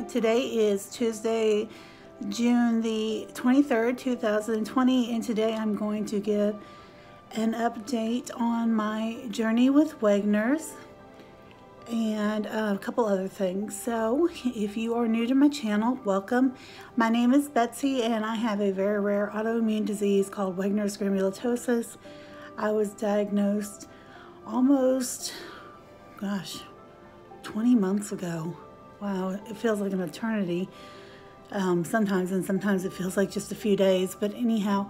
Today is Tuesday, June the 23rd, 2020, and today I'm going to give an update on my journey with Wegener's and a couple other things. So if you are new to my channel, welcome. My name is Betsy and I have a very rare autoimmune disease called Wegener's Granulomatosis. I was diagnosed almost, 20 months ago. Wow, it feels like an eternity sometimes, and sometimes it feels like just a few days. But anyhow,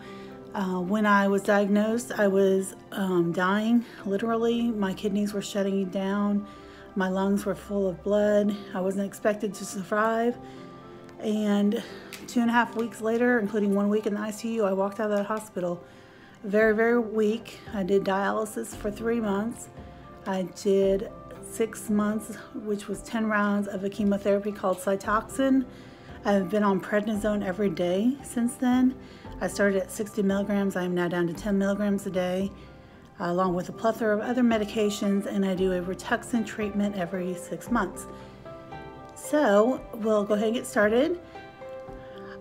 when I was diagnosed, I was dying, literally. My kidneys were shutting down. My lungs were full of blood. I wasn't expected to survive. And 2.5 weeks later, including 1 week in the ICU, I walked out of that hospital very, very weak. I did dialysis for 3 months. I did 6 months, which was 10 rounds of a chemotherapy called Cytoxin. I've been on prednisone every day since then. I started at 60 milligrams. I am now down to 10 milligrams a day, along with a plethora of other medications, and I do a Rituxan treatment every 6 months. So we'll go ahead and get started.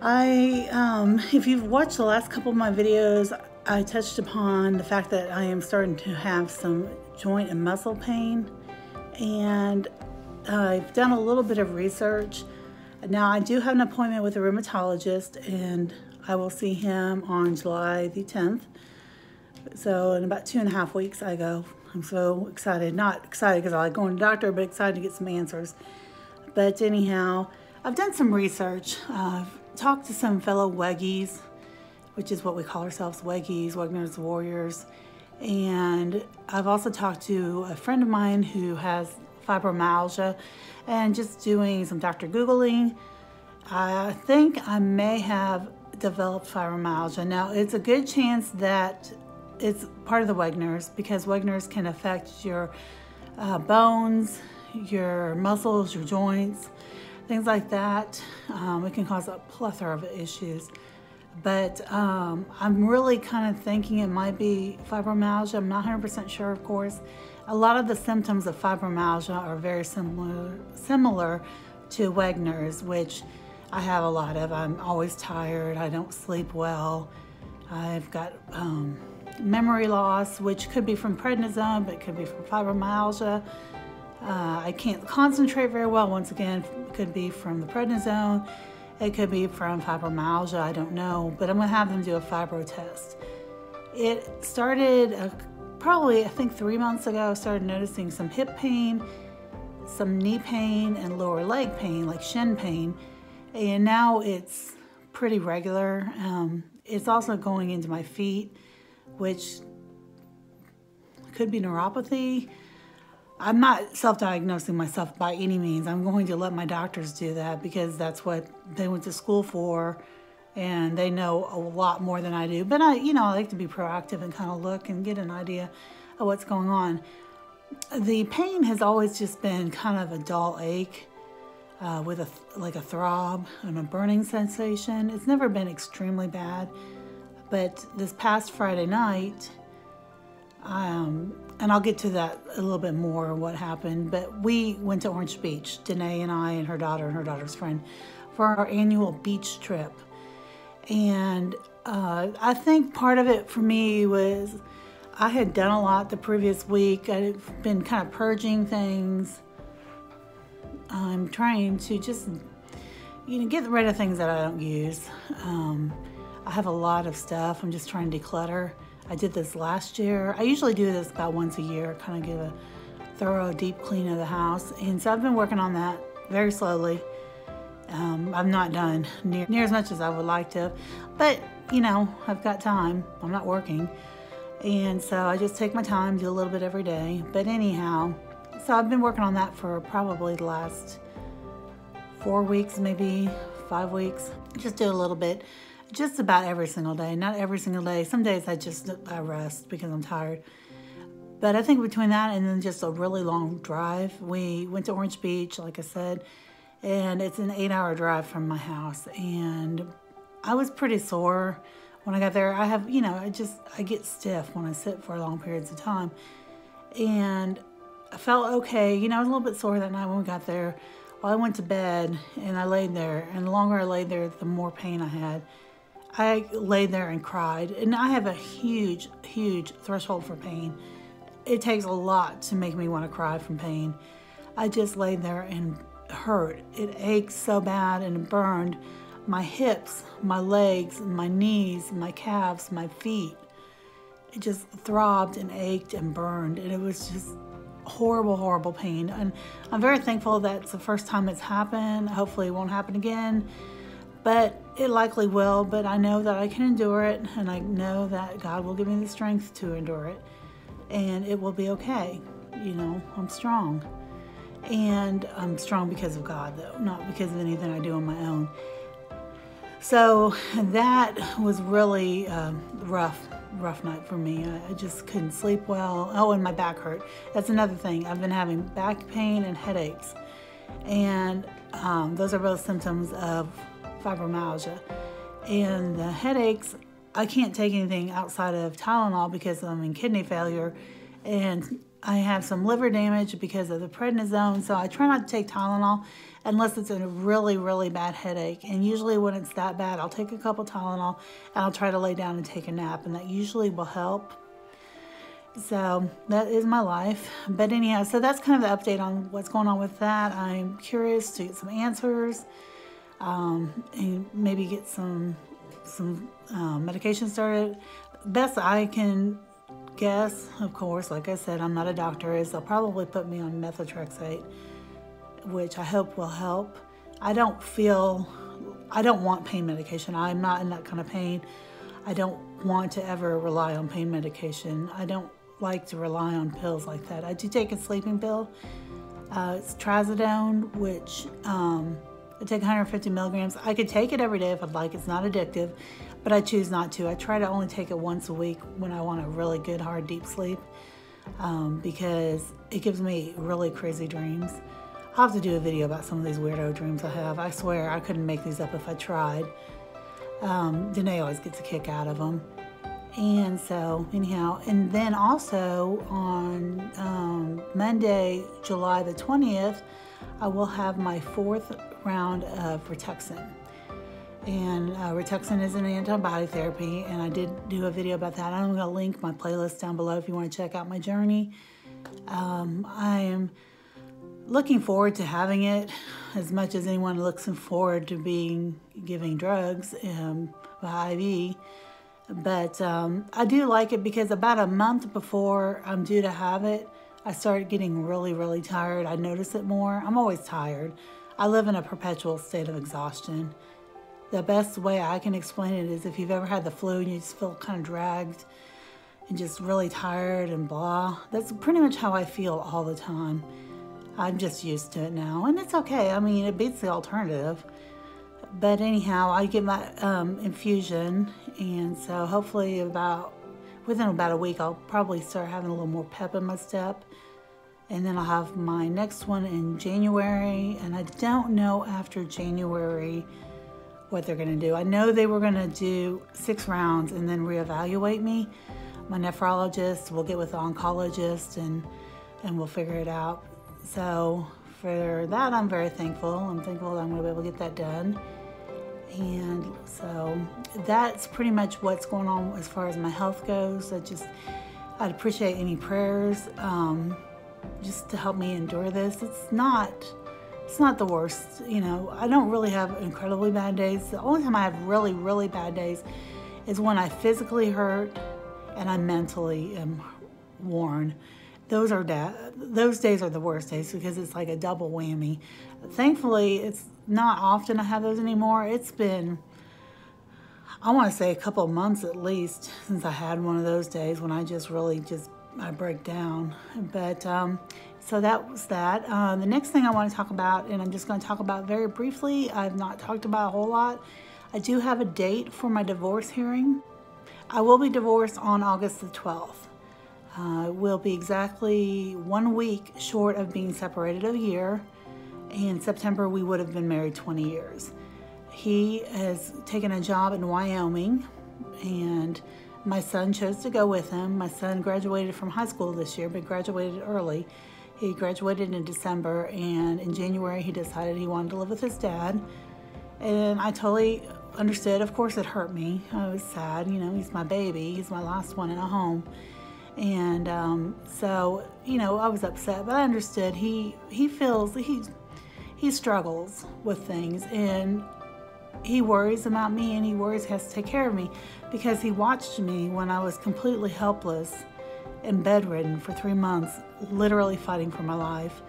If you've watched the last couple of my videos, I touched upon the fact that I am starting to have some joint and muscle pain, and I've done a little bit of research. Now I do have an appointment with a rheumatologist, and I will see him on July the 10th. So in about 2.5 weeks I go. I'm so excited. Not excited because I like going to the doctor, but excited to get some answers. But anyhow, I've done some research. I've talked to some fellow Weggies, which is what we call ourselves, Weggies, Wegener's Warriors. And I've also talked to a friend of mine who has fibromyalgia, and just doing some doctor Googling, I think I may have developed fibromyalgia. Now, it's a good chance that it's part of the Wegener's, because Wegener's can affect your bones, your muscles, your joints, things like that. It can cause a plethora of issues. But I'm really kind of thinking it might be fibromyalgia. I'm not 100% sure, of course. A lot of the symptoms of fibromyalgia are very similar to Wegener's, which I have a lot of. I'm always tired. I don't sleep well. I've got memory loss, which could be from prednisone, but it could be from fibromyalgia. I can't concentrate very well. Once again, it could be from the prednisone. It could be from fibromyalgia, I don't know, but I'm gonna have them do a fibro test. It started probably, I think 3 months ago. I started noticing some hip pain, some knee pain, and lower leg pain, like shin pain. And now it's pretty regular. It's also going into my feet, which could be neuropathy. I'm not self-diagnosing myself by any means. I'm going to let my doctors do that, because that's what they went to school for, and they know a lot more than I do. But I like to be proactive and kind of look and get an idea of what's going on. The pain has always just been kind of a dull ache with like a throb and a burning sensation. It's never been extremely bad, but this past Friday night, and I'll get to that a little bit more, what happened, but we went to Orange Beach, Danae and I and her daughter's friend, for our annual beach trip. And I think part of it for me was I had done a lot the previous week. I've been kind of purging things. I'm trying to just, get rid of things that I don't use. I have a lot of stuff. I'm just trying to declutter. I did this last year. I usually do this about once a year, kind of give a thorough, deep clean of the house. And so I've been working on that very slowly. I'm not done near as much as I would like to, but I've got time. I'm not working. And so I just take my time, do a little bit every day. But anyhow, so I've been working on that for probably the last 4 weeks, maybe 5 weeks. Just do a little bit. Just about every single day. Not every single day. Some days I rest because I'm tired. But I think between that and then just a really long drive, we went to Orange Beach, like I said, and it's an 8-hour drive from my house. And I was pretty sore when I got there. I have, I get stiff when I sit for long periods of time. And I felt okay. I was a little bit sore that night when we got there. Well, I went to bed and I laid there, and the longer I laid there, the more pain I had. I laid there and cried, and I have a huge, huge threshold for pain. It takes a lot to make me want to cry from pain. I just laid there and hurt. It ached so bad and it burned my hips, my legs, my knees, my calves, my feet. It just throbbed and ached and burned, and it was just horrible, horrible pain. And I'm very thankful that it's the first time it's happened. Hopefully it won't happen again, but it likely will. But I know that I can endure it, and I know that God will give me the strength to endure it, and it will be okay. You know, I'm strong. And I'm strong because of God, though, not because of anything I do on my own. So that was really rough night for me. I just couldn't sleep well. Oh, and my back hurt. That's another thing. I've been having back pain and headaches. And those are both symptoms of fibromyalgia. And the headaches, I can't take anything outside of Tylenol because I'm in kidney failure. And I have some liver damage because of the prednisone, so I try not to take Tylenol unless it's a really, really bad headache. And usually when it's that bad, I'll take a couple Tylenol and I'll try to lay down and take a nap, and that usually will help. So that is my life. But anyhow, so that's kind of the update on what's going on with that. I'm curious to get some answers and maybe get some medication started. Best I can guess, of course, like I said, I'm not a doctor, is they'll probably put me on methotrexate, which I hope will help. I don't want pain medication. I'm not in that kind of pain. I don't want to ever rely on pain medication. I don't like to rely on pills like that. I do take a sleeping pill. It's trazodone, which I take 150 milligrams. I could take it every day if I'd like. It's not addictive, but I choose not to. I try to only take it once a week when I want a really good, hard, deep sleep because it gives me really crazy dreams. I'll have to do a video about some of these weirdo dreams I have. I swear I couldn't make these up if I tried. Danae always gets a kick out of them. And so anyhow, and then also on Monday, July the 20th, I will have my 4th round of Rituxan. And Rituxan is an antibody therapy, and I did do a video about that. I'm going to link my playlist down below if you want to check out my journey. I am looking forward to having it as much as anyone looks forward to giving drugs by IV. But I do like it because about a month before I'm due to have it, I started getting really, really tired. I notice it more. I'm always tired. I live in a perpetual state of exhaustion. The best way I can explain it is if you've ever had the flu and you just feel kind of dragged and just really tired and blah. That's pretty much how I feel all the time. I'm just used to it now, and it's okay. I mean, it beats the alternative. But anyhow, I get my infusion, and so hopefully within about a week, I'll probably start having a little more pep in my step. And then I'll have my next one in January, and I don't know after January what they're going to do. I know they were going to do 6 rounds and then reevaluate me. My nephrologist will get with the oncologist, and we'll figure it out. So for that, I'm very thankful. I'm thankful that I'm going to be able to get that done. And so that's pretty much what's going on as far as my health goes. I'd appreciate any prayers just to help me endure this. It's not the worst, you know. I don't really have incredibly bad days. The only time I have really, really bad days is when I physically hurt and I mentally am worn. Those days are the worst days because it's like a double whammy. Thankfully, it's not often I have those anymore. It's been, I want to say, a couple of months at least since I had one of those days when I just really I break down. But so that was that. The next thing I want to talk about, and I'm just going to talk about very briefly, I've not talked about a whole lot. I do have a date for my divorce hearing. I will be divorced on August the 12th. We'll be exactly 1 week short of being separated a year. In September, we would have been married 20 years. He has taken a job in Wyoming, and my son chose to go with him. My son graduated from high school this year, but graduated early. He graduated in December, and in January he decided he wanted to live with his dad. And I totally understood. Of course it hurt me. I was sad, you know, he's my baby. He's my last one in a home. And so, you know, I was upset, but I understood. He struggles with things, and he worries about me, and he worries he has to take care of me, because he watched me when I was completely helpless and bedridden for 3 months, literally fighting for my life,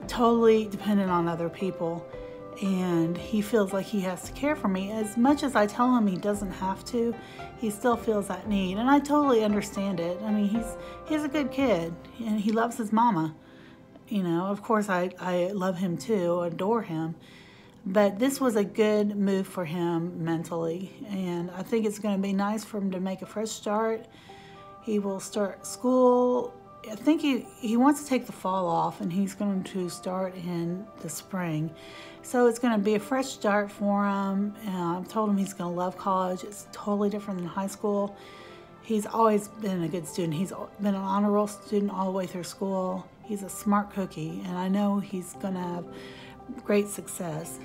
totally dependent on other people. And he feels like he has to care for me. As much as I tell him he doesn't have to, he still feels that need, and I totally understand it. I mean, he's a good kid, and he loves his mama. You know, of course I love him too, adore him, but this was a good move for him mentally, and I think it's going to be nice for him to make a fresh start. He will start school. I think he wants to take the fall off, and he's going to start in the spring. So it's going to be a fresh start for him. I've told him he's going to love college. It's totally different than high school. He's always been a good student. He's been an honor roll student all the way through school. He's a smart cookie, and I know he's going to have great success.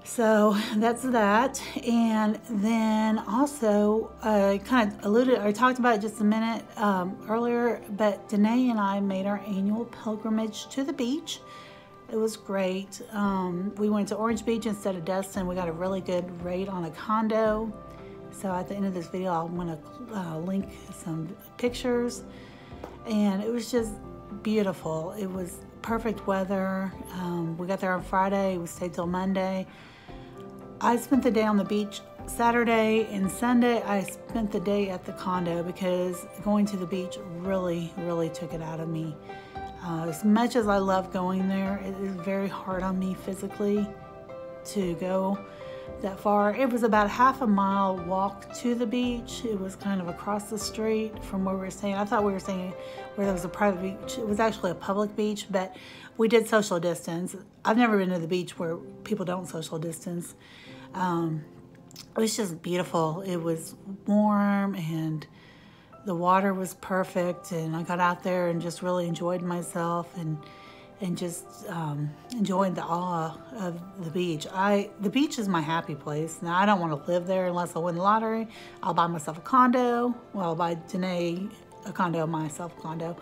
So that's that. And then also, I kind of I talked about it just a minute earlier, but Danae and I made our annual pilgrimage to the beach. It was great. We went to Orange Beach instead of Destin. We got a really good rate on a condo. So at the end of this video, I'm going to link some pictures. And it was just beautiful. It was perfect weather. We got there on Friday. We stayed till Monday. I spent the day on the beach Saturday, and Sunday I spent the day at the condo because going to the beach really, really took it out of me. As much as I love going there, it is very hard on me physically to go that far. It was about a half a mile walk to the beach. It was kind of across the street from where we were staying. I thought we were staying where there was a private beach. It was actually a public beach, but we did social distance. I've never been to the beach where people don't social distance. It was just beautiful. It was warm, and the water was perfect, and I got out there and just really enjoyed myself and just enjoying the awe of the beach. The beach is my happy place. Now, I don't want to live there unless I win the lottery. I'll buy myself a condo. Well, I'll buy Danae a condo, myself a condo.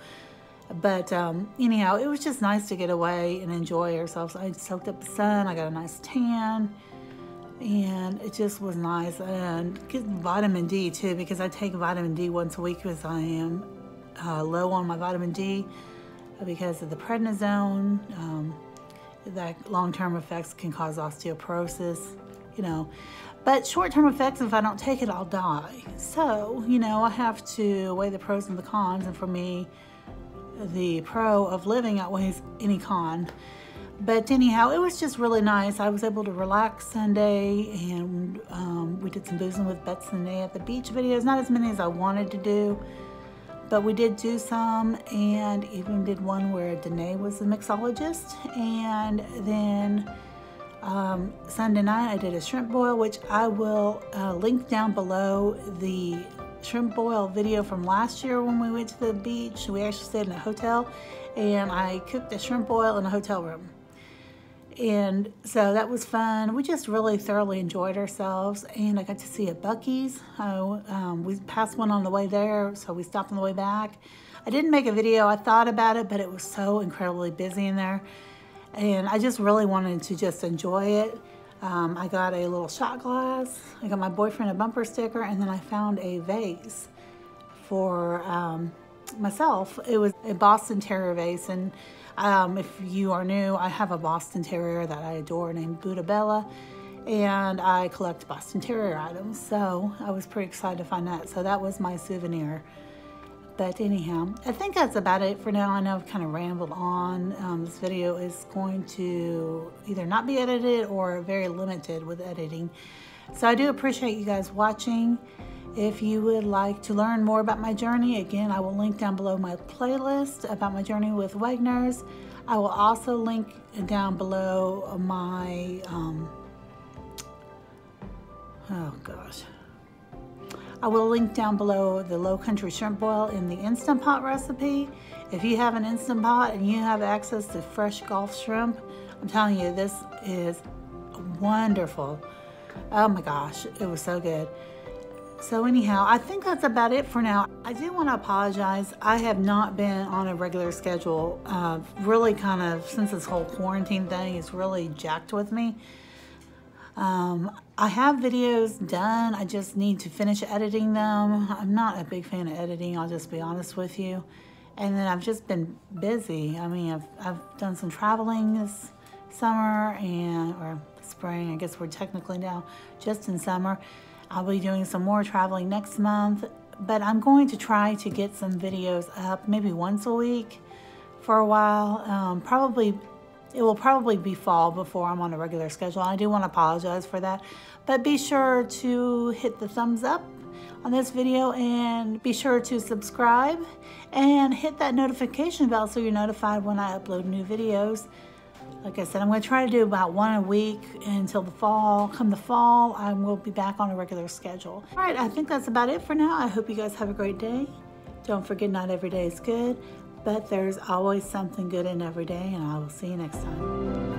But anyhow, it was just nice to get away and enjoy ourselves. I soaked up the sun. I got a nice tan. And it just was nice. And getting vitamin D too, because I take vitamin D once a week because I am low on my vitamin D because of the prednisone. That long-term effects can cause osteoporosis, you know. But short-term effects, if I don't take it, I'll die. So, you know, I have to weigh the pros and the cons. And for me, the pro of living outweighs any con. But anyhow, it was just really nice. I was able to relax Sunday, and we did some boozing with Bets and Nay at the beach videos. Not as many as I wanted to do, but we did do some, and even did one where Danae was the mixologist. And then Sunday night I did a shrimp boil, which I will link down below the shrimp boil video from last year when we went to the beach. We actually stayed in a hotel, and I cooked a shrimp boil in a hotel room. And so that was fun. We just really thoroughly enjoyed ourselves, and I got to see a Buc-ee's. We passed one on the way there, so we stopped on the way back. I didn't make a video. I thought about it, but it was so incredibly busy in there, and I just really wanted to just enjoy it. I got a little shot glass. I got my boyfriend a bumper sticker, and then I found a vase for myself. It was a Boston Terrier vase, and if you are new, I have a Boston Terrier that I adore named Buddha Bella, and I collect Boston Terrier items, so I was pretty excited to find that. So that was my souvenir. But anyhow, I think that's about it for now. I know I've kind of rambled on. This video is going to either not be edited or very limited with editing. So I do appreciate you guys watching. If you would like to learn more about my journey, again, I will link down below my playlist about my journey with Wegener's. I will also link down below my, I will link down below the Low Country shrimp boil in the Instant Pot recipe. If you have an Instant Pot and you have access to fresh Gulf shrimp, I'm telling you, this is wonderful. Oh my gosh, it was so good. So anyhow, I think that's about it for now. I do want to apologize. I have not been on a regular schedule, really kind of since this whole quarantine thing is really jacked with me. I have videos done. I just need to finish editing them. I'm not a big fan of editing, I'll just be honest with you. And then I've just been busy. I mean, I've done some traveling this summer or spring. I guess we're technically now just in summer. I'll be doing some more traveling next month, but I'm going to try to get some videos up maybe once a week for a while. It will probably be fall before I'm on a regular schedule. I do want to apologize for that, but be sure to hit the thumbs up on this video and be sure to subscribe and hit that notification bell so you're notified when I upload new videos. Like I said, I'm going to try to do about one a week until the fall. Come the fall, I will be back on a regular schedule. All right, I think that's about it for now. I hope you guys have a great day. Don't forget, not every day is good, but there's always something good in every day, and I will see you next time.